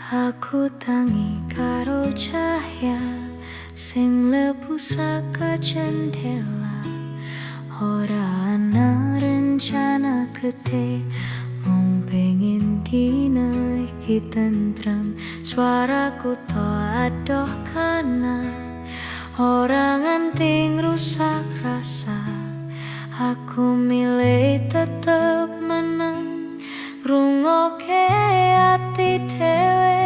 Aku tangi karo cahya sing mlebu saka jendela. Ora ana rencana gede, mung pengin dina iki tentrem. Suaraku to adoh kana, ora nganti ngrusak rasa. Aku milih tetep meneng, ngrungokke ati dhewe.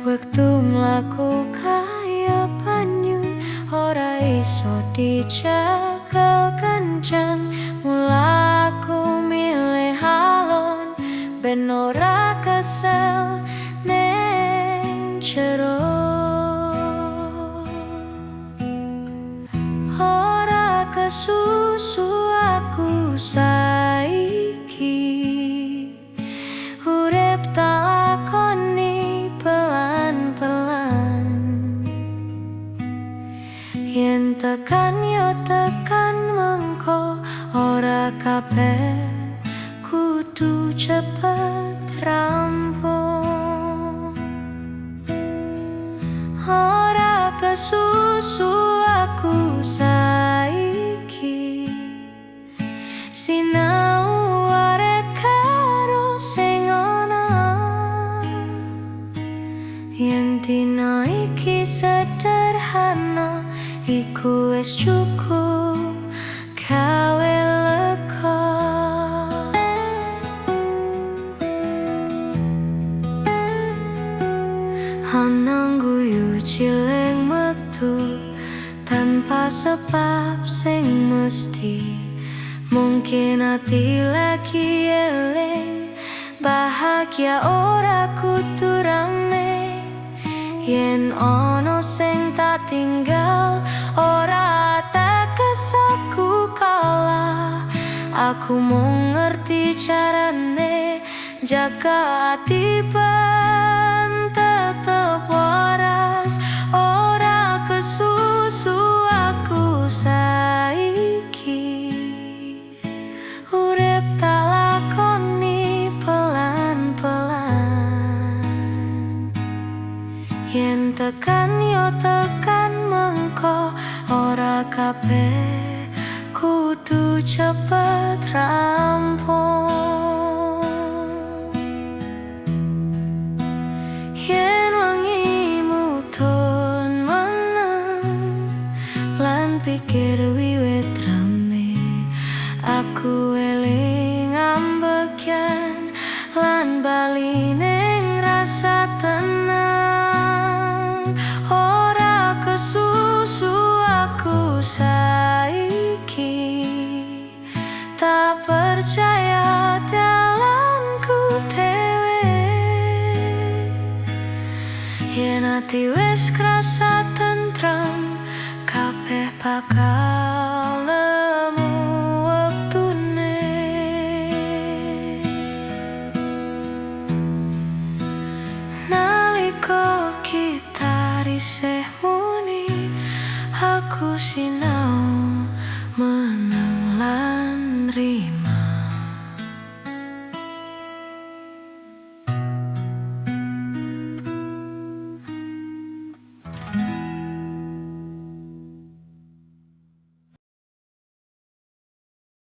Wektu mlaku kaya banyu, ora iso dijagal kencang. Mula aku milih alon, ben ora kesel ning jero. Ora kesusu aku saiki, urip tak lakoni pelan-pelan. Yen tekan yo tekan mengko, ora kabeh kudu cepet rampung. Ora kesusu aku saiki, sinau arek karo sing ana. Yen dina iki sederhana, iku wis cukup gawe lega. Ana guyu cilik metu tanpa sebab sing mesti. Mungkin ati lagi eling, bahagia ora kudu rame. Yen ono sing tak tinggal, ora tekes aku kalah. Aku mung ngerti carane jaga ati ben tetep waras. Ora kesusu aku saiki, urip tak lakoni pelan-pelan. Yen tekan yo tekan mengko, ora kabeh kudu cepet rampung. Yen wengi mudhun meneng lan pikir wiwit rame, aku eling ambekyan lan bali ning rasa tenang. Ora kesusu aku saiki, tak percaya dalanku dhewe. Yen ati wis krasa tentrem, kabeh bakal nemu wektune. Nalika kita risih muni, aku sinau